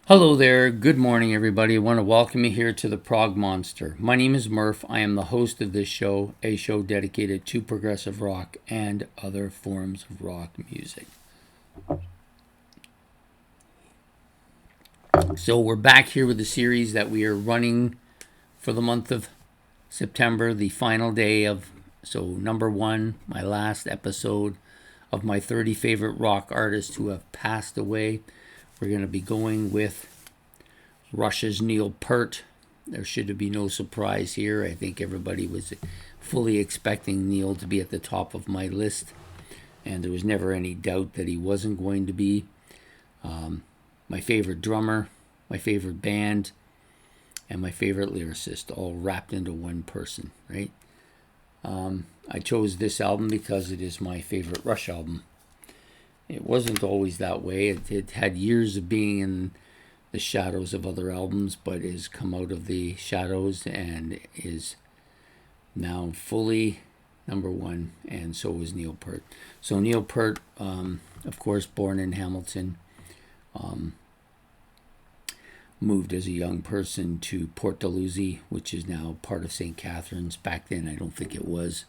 Hello there. Good morning, everybody. I want to welcome you here to the Prog Monster. My name is Murph. I am the host of this show, a show dedicated to progressive rock and other forms of rock music. So, we're back here with the series that we are running for the month of September, the final day of, number one, my last episode of my 30 favorite rock artists who have passed away. We're going to be going with Rush's Neil Peart. There should be no surprise here. I think everybody was fully expecting Neil to be at the top of my list, and there was never any doubt that he wasn't going to be. My favorite drummer, my favorite band, and my favorite lyricist, all wrapped into one person, right? I chose this album because it is my favorite Rush album. It wasn't always that way. It had years of being in the shadows of other albums, but has come out of the shadows and is now fully number one, and so is Neil Peart. So Neil Peart, of course, born in Hamilton, moved as a young person to Port Dalhousie, which is now part of St. Catharines. Back then, I don't think it was.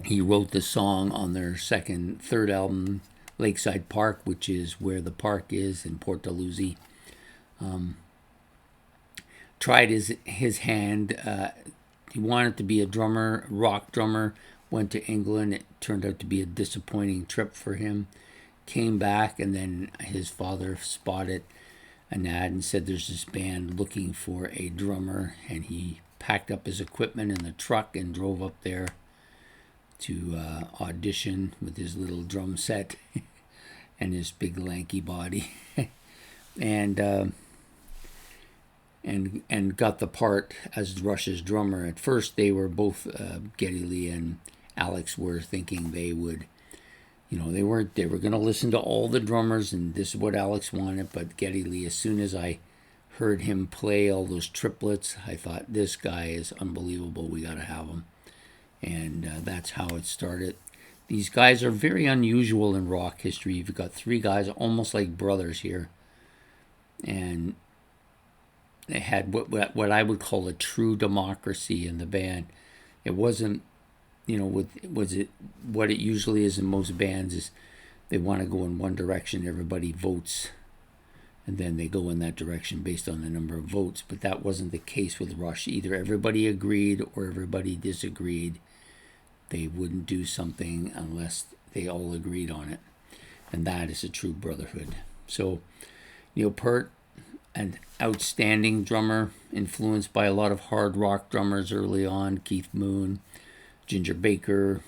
He wrote the song on their third album, Lakeside Park, which is where the park is in Port Dalhousie. Tried his hand. He wanted to be a drummer, rock drummer. Went to England. It turned out to be a disappointing trip for him. Came back, and then his father spotted an ad and said there's this band looking for a drummer, and he packed up his equipment in the truck and drove up there to audition with his little drum set and his big lanky body, and got the part as Rush's drummer. At first, they were both Geddy Lee and Alex were thinking they would. They were going to listen to all the drummers, and this is what Alex wanted. But Geddy Lee, as soon as I heard him play all those triplets, I thought, this guy is unbelievable. We got to have him. And that's how it started. These guys are very unusual in rock history. You've got three guys almost like brothers here. And they had what I would call a true democracy in the band. It wasn't, what it usually is in most bands is they want to go in one direction, everybody votes, and then they go in that direction based on the number of votes. But that wasn't the case with Rush. Either everybody agreed or everybody disagreed. They wouldn't do something unless they all agreed on it. And that is a true brotherhood. So Neil Peart, an outstanding drummer, influenced by a lot of hard rock drummers early on. Keith Moon, Ginger Baker,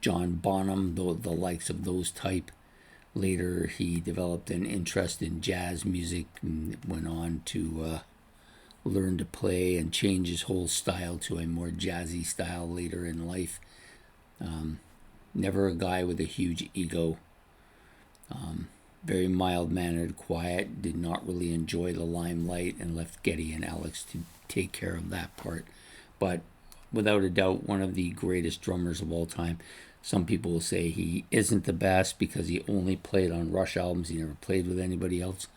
John Bonham, the likes of those type. Later, he developed an interest in jazz music and went on to learn to play and change his whole style to a more jazzy style later in life. Never a guy with a huge ego. Very mild-mannered, quiet, did not really enjoy the limelight, and left Geddy and Alex to take care of that part. But without a doubt, one of the greatest drummers of all time. Some people will say he isn't the best because he only played on Rush albums. He never played with anybody else.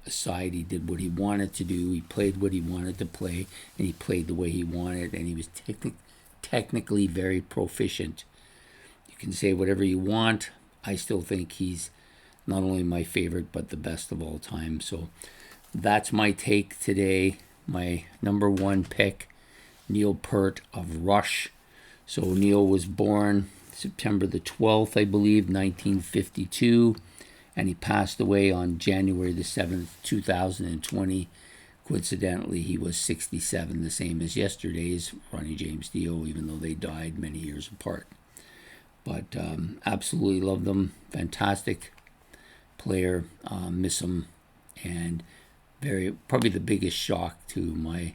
Aside, he did what he wanted to do. He played what he wanted to play, and he played the way he wanted, and he was technically very proficient. You can say whatever you want. I still think he's not only my favorite, but the best of all time. So that's my take today. My number one pick, Neil Peart of Rush. So Neil was born September the 12th, I believe, 1952. And he passed away on January the 7th, 2020. Coincidentally, he was 67, the same as yesterday's Ronnie James Dio, even though they died many years apart. But absolutely love them. Fantastic player. Miss him. And probably the biggest shock to my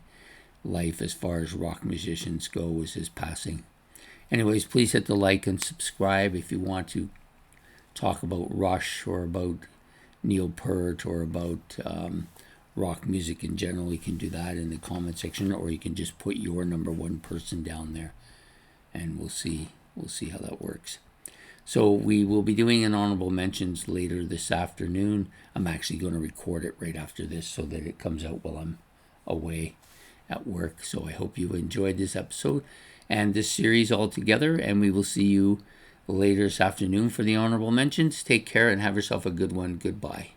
life as far as rock musicians go was his passing. Anyways, please hit the like and subscribe if you want to talk about Rush or about Neil Peart or about rock music in general. You can do that in the comment section, or you can just put your number one person down there, and we'll see how that works. So we will be doing an honorable mentions later this afternoon. I'm actually going to record it right after this so that it comes out while I'm away at work. So I hope you enjoyed this episode and this series altogether, and we will see you later this afternoon for the honorable mentions. Take care and have yourself a good one. Goodbye.